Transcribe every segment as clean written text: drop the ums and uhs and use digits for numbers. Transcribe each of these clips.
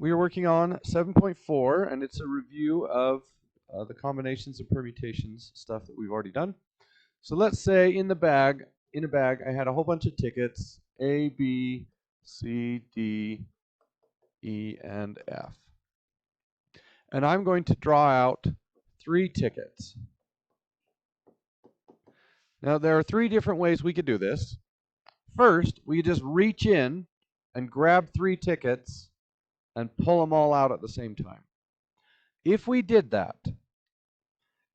we are working on 7.4, and it's a review of the combinations and permutations stuff that we've already done. So let's say in a bag, I had a whole bunch of tickets, A, B, C, D, E, and F. And I'm going to draw out 3 tickets. Now, there are 3 different ways we could do this. First, we could just reach in and grab 3 tickets and pull them all out at the same time. If we did that,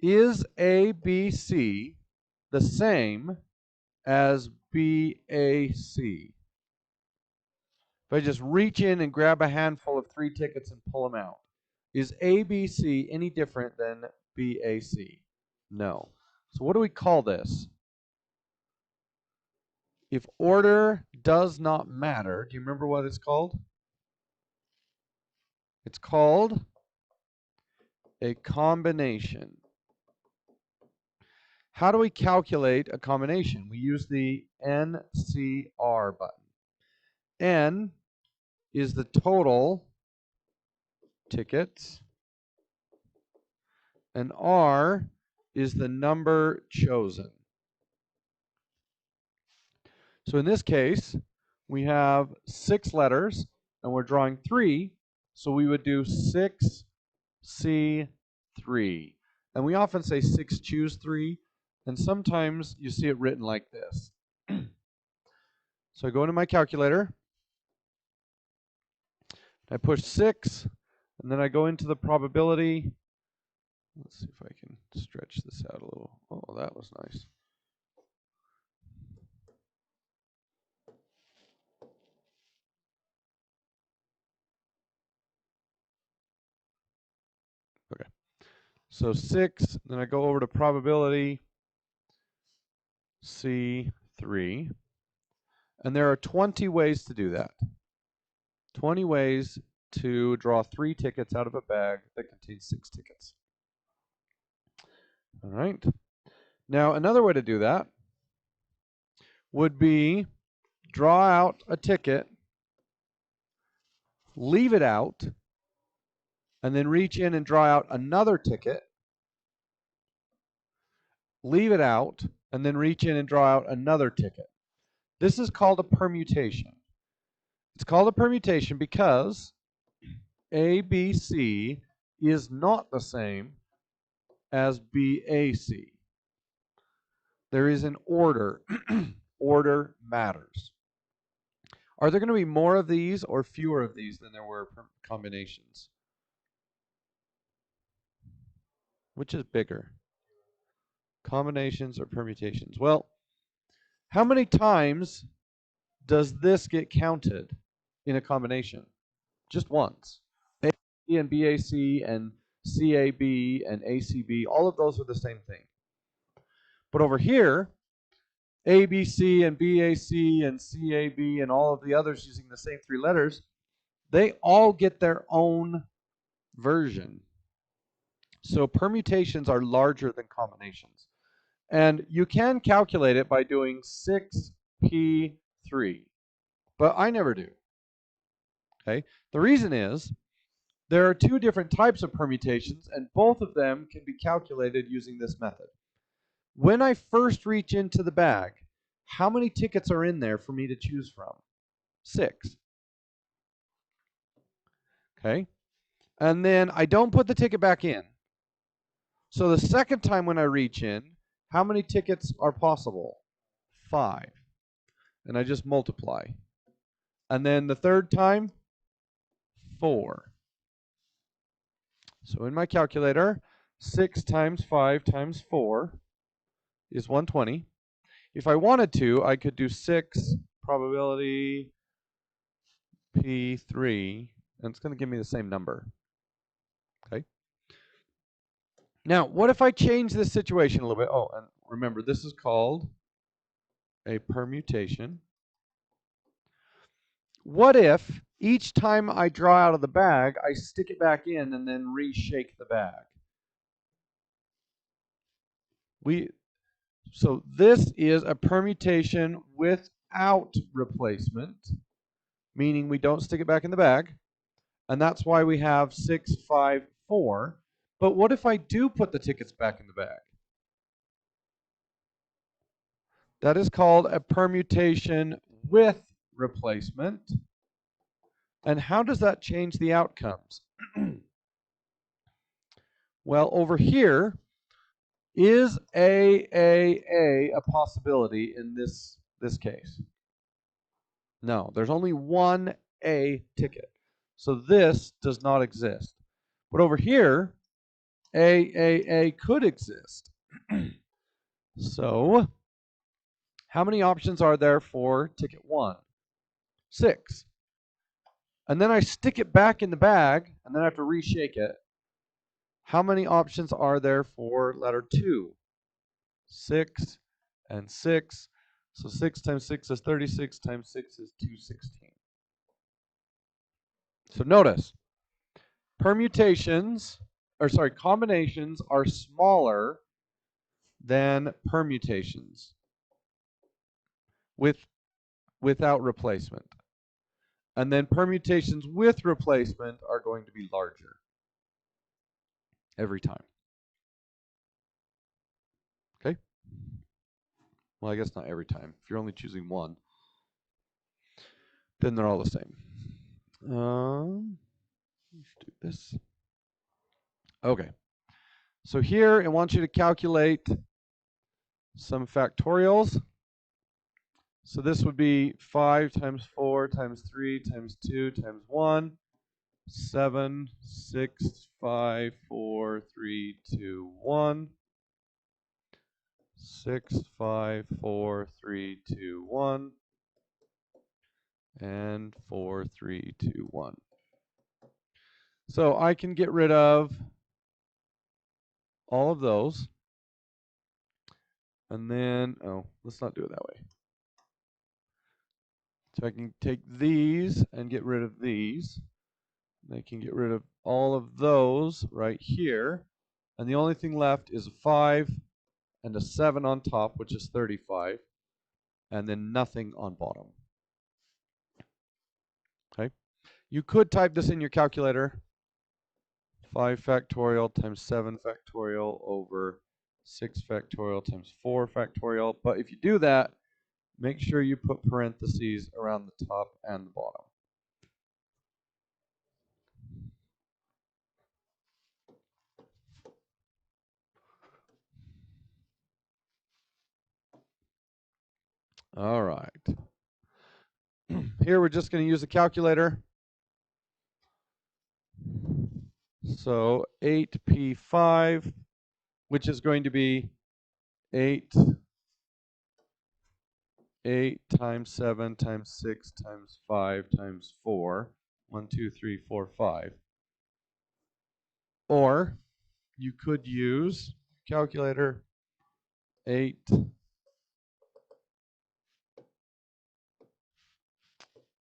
is A, B, C the same as B, A, C? If I just reach in and grab a handful of 3 tickets and pull them out, is A, B, C any different than B, A, C? No. So what do we call this? If order does not matter, do you remember what it's called? It's called a combination. How do we calculate a combination? We use the NCR button. N is the total tickets, and R is the number chosen. So in this case, we have 6 letters, and we're drawing 3, so we would do 6C3. And we often say 6 choose 3, and sometimes you see it written like this. So I go into my calculator, I push 6, and then I go into the probability. Let's see if I can stretch this out a little. Oh, that was nice. Okay. So 6, then I go over to probability C3. And there are 20 ways to do that. 20 ways to draw 3 tickets out of a bag that contains 6 tickets. All right. Now, another way to do that would be draw out a ticket, leave it out, and then reach in and draw out another ticket, leave it out, and then reach in and draw out another ticket. This is called a permutation. It's called a permutation because A, B, C is not the same as B, A, C. There is an order. Order matters. Are there going to be more of these or fewer of these than there were combinations? Which is bigger? Combinations or permutations? Well, how many times does this get counted in a combination? Just once. A and BAC and CAB and ACB, all of those are the same thing. But over here, ABC and BAC and CAB and all of the others using the same 3 letters, they all get their own version. So permutations are larger than combinations. And you can calculate it by doing 6P3, but I never do. Okay? The reason is there are 2 different types of permutations, and both of them can be calculated using this method. When I first reach into the bag, how many tickets are in there for me to choose from? 6. Okay? And then I don't put the ticket back in. So the second time when I reach in, how many tickets are possible? 5. And I just multiply. And then the third time, 4. So in my calculator, 6 times 5 times 4 is 120. If I wanted to, I could do 6 probability P3, and it's going to give me the same number. Okay. Now, what if I change this situation a little bit? Oh, and remember, this is called a permutation. What if each time I draw out of the bag, I stick it back in and then reshake the bag? So this is a permutation without replacement, meaning we don't stick it back in the bag. And that's why we have 6, 5, 4. But what if I do put the tickets back in the bag? That is called a permutation with replacement. And how does that change the outcomes? Well, over here, is a possibility in this case? No, there's only one A ticket. So this does not exist. But over here, A could exist. So how many options are there for ticket 1? 6. And then I stick it back in the bag, and then I have to reshake it. How many options are there for letter 2? 6 and 6. So 6 times 6 is 36, times 6 is 216. So notice, combinations are smaller than permutations without replacement. And then permutations with replacement are going to be larger every time. Okay? Well, I guess not every time. If you're only choosing one, then they're all the same. Let's do this. Okay. So here it wants you to calculate some factorials. So this would be 5 times 4 times 3 times 2 times 1, 7, 6, 5, 4, 3, 2, 1. 6, 5, 4, 3, 2, 1. And 4, 3, 2, 1. So I can get rid of all of those. And then, let's not do it that way. So I can take these and get rid of these. I can get rid of all of those right here. And the only thing left is a 5 and a 7 on top, which is 35. And then nothing on bottom. Okay. You could type this in your calculator. 5 factorial times 7 factorial over 6 factorial times 4 factorial. But if you do that, make sure you put parentheses around the top and the bottom. All right. Here we're just going to use a calculator. So 8p5, which is going to be 8 times 7 times 6 times 5 times 4. 1, 2, 3, 4, 5. Or you could use calculator 8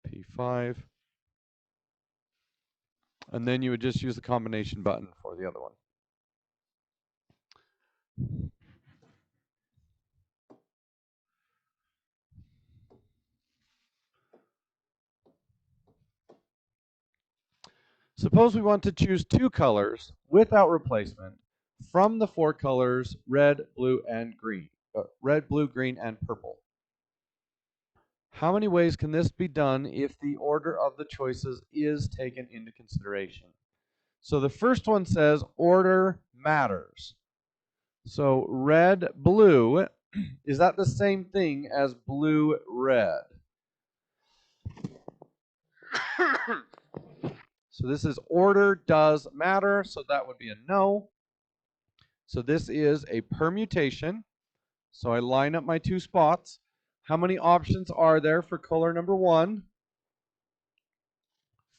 P5. And then you would just use the combination button for the other one. Suppose we want to choose 2 colors without replacement from the 4 colors red, blue, and green. Red, blue, green, and purple. How many ways can this be done if the order of the choices is taken into consideration? So the first one says order matters. So red, blue, is that the same thing as blue, red? So this is order does matter, so that would be a no. So this is a permutation. So I line up my 2 spots. How many options are there for color number 1?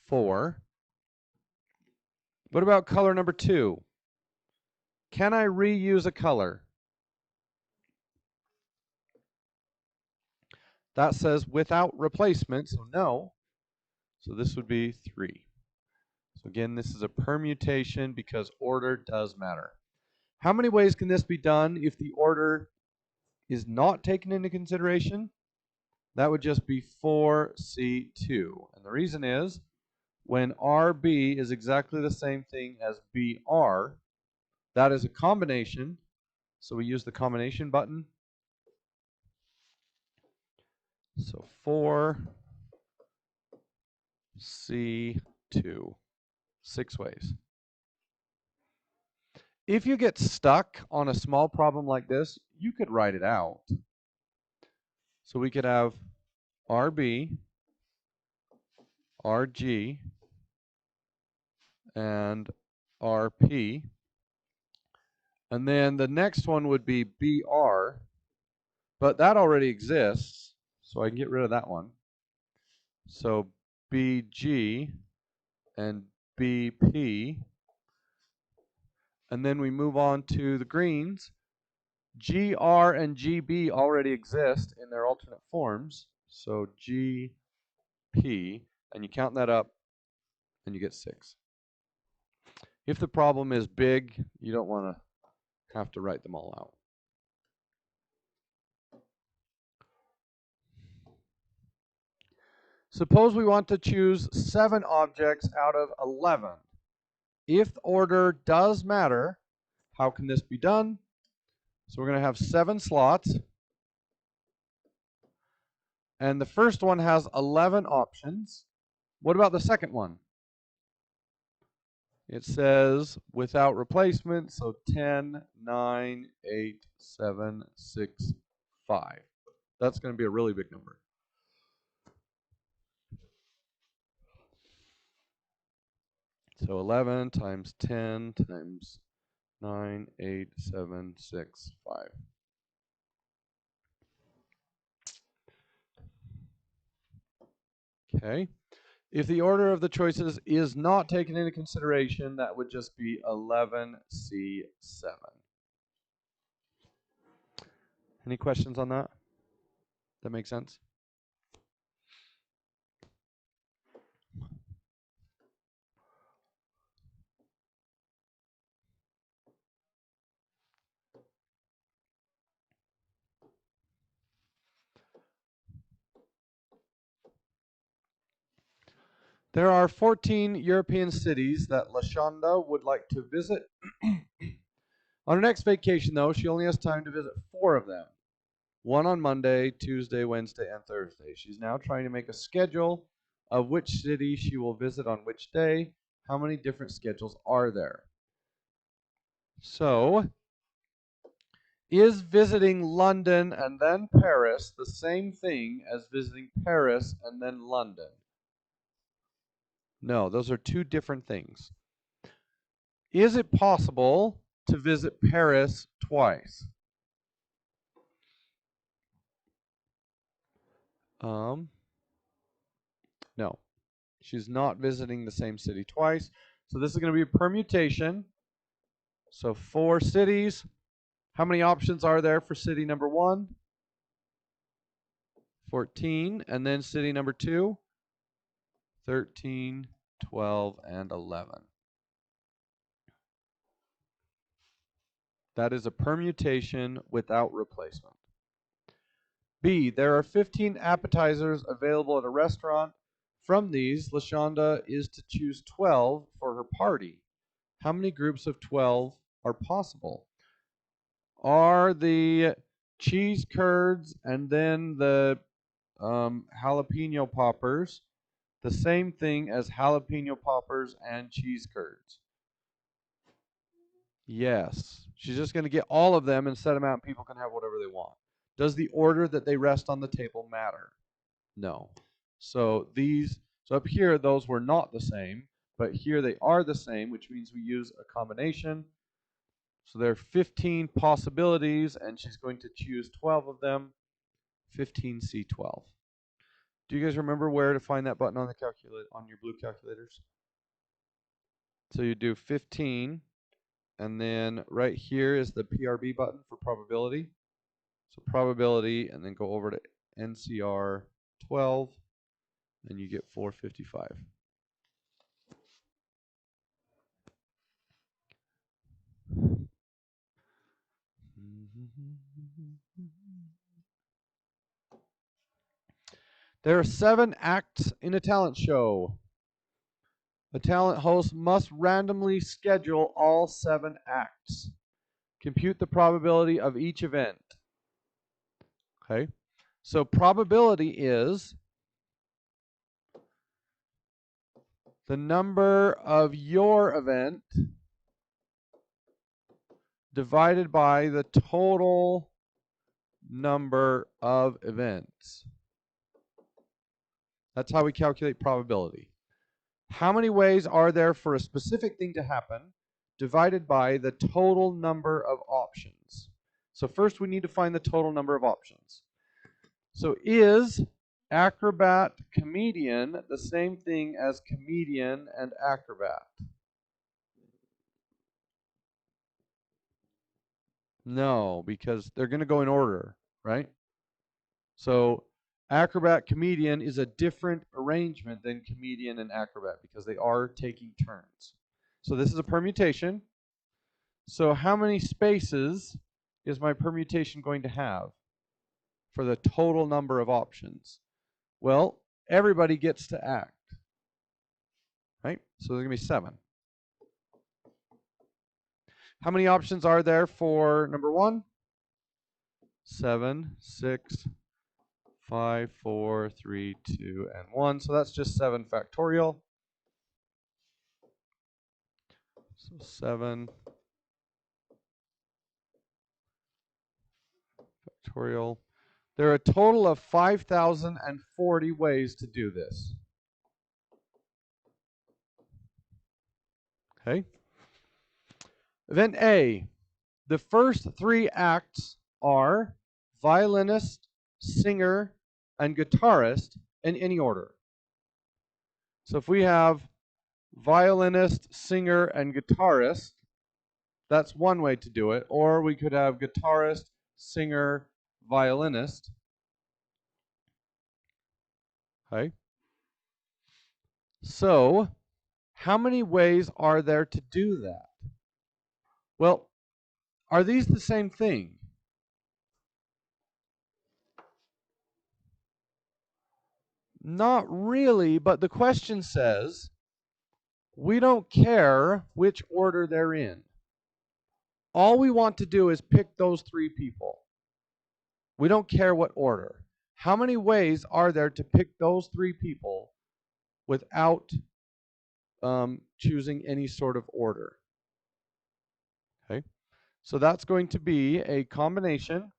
4. What about color number 2? Can I reuse a color? That says without replacement, so no. So this would be 3. So again, this is a permutation because order does matter. How many ways can this be done if the order is not taken into consideration? That would just be 4C2. And the reason is when RB is exactly the same thing as BR. That is a combination, so we use the combination button. So 4C2, 6 ways. If you get stuck on a small problem like this, you could write it out. So we could have RB, RG, and RP. And then the next one would be BR, but that already exists, so I can get rid of that one. So BG and BP. And then we move on to the greens. GR and GB already exist in their alternate forms. So GP, and you count that up, and you get 6. If the problem is big, you don't want to have to write them all out. Suppose we want to choose 7 objects out of 11. If order does matter, how can this be done? So we're going to have 7 slots. And the first one has 11 options. What about the second one? It says without replacement, so 10, 9, 8, 7, 6, 5. That's going to be a really big number. So 11 times 10 times 9, 8, 7, 6, 5. Okay. If the order of the choices is not taken into consideration, that would just be 11C7. Any questions on that? That makes sense? There are 14 European cities that Lashonda would like to visit. On her next vacation, though, she only has time to visit 4 of them. 1 on Monday, Tuesday, Wednesday, and Thursday. She's now trying to make a schedule of which city she will visit on which day. How many different schedules are there? So, is visiting London and then Paris the same thing as visiting Paris and then London? No, those are 2 different things. Is it possible to visit Paris twice? No. She's not visiting the same city twice. So this is going to be a permutation. So 4 cities. How many options are there for city number 1? 14. And then city number 2? 13, 12, and 11. That is a permutation without replacement. B, there are 15 appetizers available at a restaurant. From these, Lashonda is to choose 12 for her party. How many groups of 12 are possible? Are the cheese curds and then the jalapeno poppers the same thing as jalapeno poppers and cheese curds? Yes. She's just going to get all of them and set them out, and people can have whatever they want. Does the order that they rest on the table matter? No. So up here, those were not the same, but here they are the same, which means we use a combination. So there are 15 possibilities, and she's going to choose 12 of them, 15C12. Do you guys remember where to find that button on the calculator, on your blue calculators? So you do 15, and then right here is the PRB button for probability. So probability, and then go over to NCR 12, and you get 455. There are 7 acts in a talent show. A talent host must randomly schedule all 7 acts. Compute the probability of each event. Okay, so probability is the number of your event divided by the total number of events. That's how we calculate probability. How many ways are there for a specific thing to happen divided by the total number of options? So first we need to find the total number of options. So is acrobat comedian the same thing as comedian and acrobat? No, because they're going to go in order, right? So acrobat comedian is a different arrangement than comedian and acrobat because they are taking turns. So this is a permutation. So how many spaces is my permutation going to have for the total number of options? Well, everybody gets to act, right? So there's going to be 7. How many options are there for number 1? 7, 6, 5, 4, 3, 2, and 1. So that's just 7 factorial. So 7 factorial. There are a total of 5,040 ways to do this. Okay. Event A. The first 3 acts are violinist, singer, and guitarist in any order. So if we have violinist, singer, and guitarist, that's one way to do it. Or we could have guitarist, singer, violinist. Okay. So how many ways are there to do that? Well, are these the same thing? Not really, but the question says we don't care which order they're in. All we want to do is pick those 3 people. We don't care what order. How many ways are there to pick those 3 people without choosing any sort of order? Okay, so that's going to be a combination.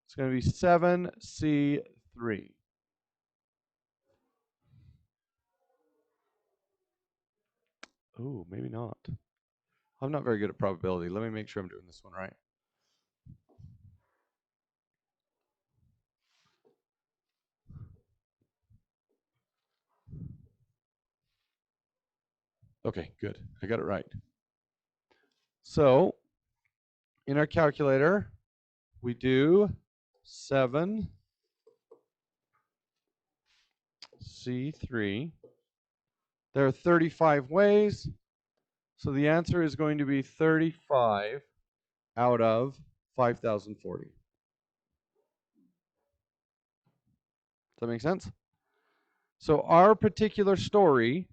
It's going to be 7C3. Oh, maybe not. I'm not very good at probability. Let me make sure I'm doing this one right. Okay, good. I got it right. So in our calculator, we do 7C3. There are 35 ways. So the answer is going to be 35 out of 5,040. Does that make sense? So our particular story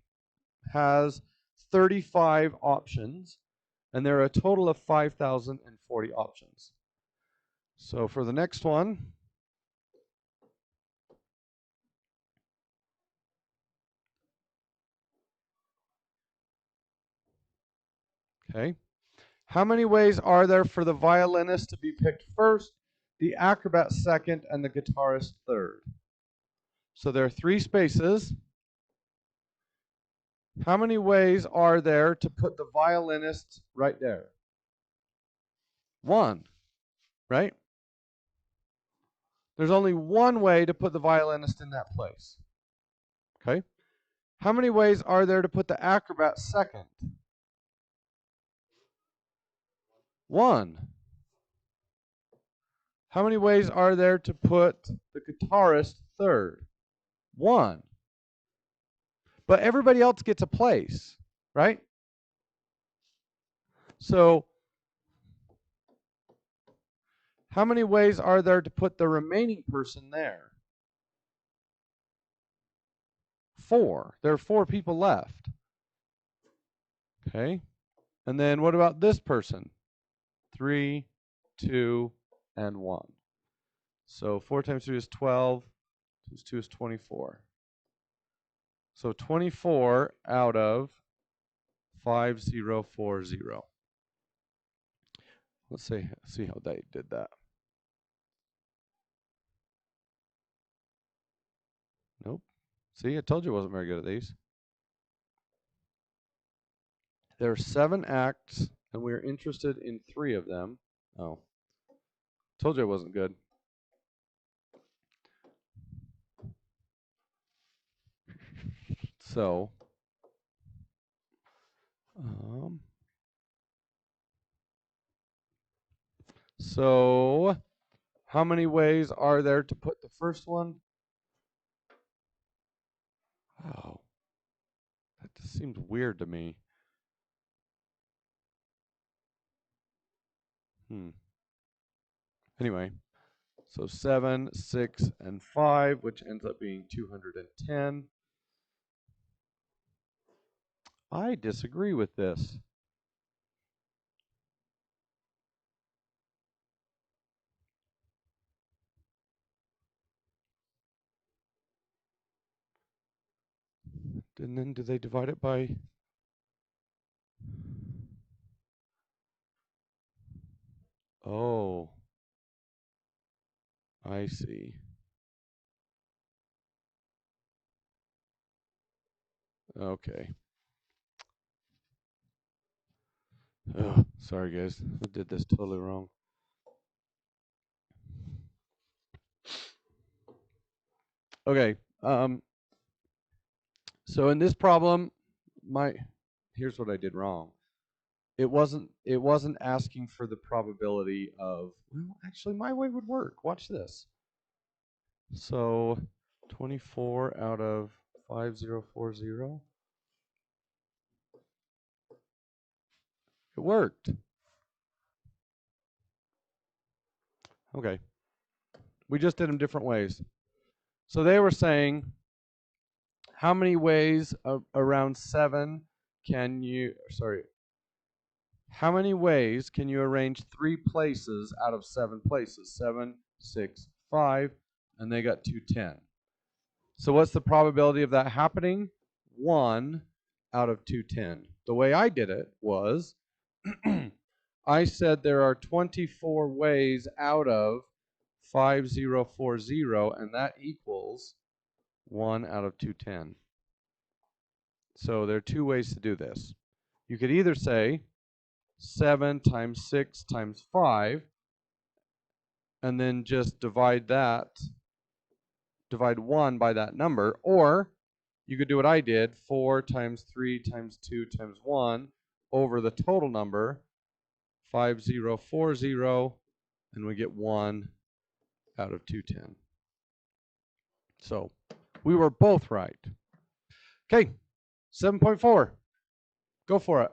has 35 options, and there are a total of 5,040 options. So for the next one, okay, how many ways are there for the violinist to be picked first, the acrobat second, and the guitarist third? So there are 3 spaces. How many ways are there to put the violinist right there? 1, right? There's only 1 way to put the violinist in that place. Okay? How many ways are there to put the acrobat second? 1. How many ways are there to put the guitarist third? 1. But everybody else gets a place, right? So how many ways are there to put the remaining person there? 4. There are 4 people left. Okay. And then what about this person? 3, 2, and 1. So 4 times 3 is 12, times 2 is 24. So 24 out of 5040. Let's see how they did that. Nope. See, I told you I wasn't very good at these. There are 7 acts, and we're interested in 3 of them. Oh. Told you I wasn't good. So, how many ways are there to put the first one? Oh, that just seems weird to me. Anyway, so 7, 6, and 5, which ends up being 210. I disagree with this. And then do they divide it by? Oh, I see. Okay. Oh, sorry guys, I did this totally wrong. Okay. So in this problem, here's what I did wrong. It wasn't asking for the probability of, well, actually my way would work. Watch this. So 24 out of 5040. It worked. Okay. We just did them different ways. So they were saying, how many ways around 7 can you, how many ways can you arrange 3 places out of 7 places? 7, 6, 5, and they got 210. So what's the probability of that happening? 1 out of 210. The way I did it was I said there are 24 ways out of 5040, and that equals 1 out of 210. So there are 2 ways to do this. You could either say 7 times 6 times 5, and then just divide 1 by that number, or you could do what I did, 4 times 3 times 2 times 1 over the total number, 5040, and we get 1 out of 210. So we were both right. Okay, 7.4. Go for it.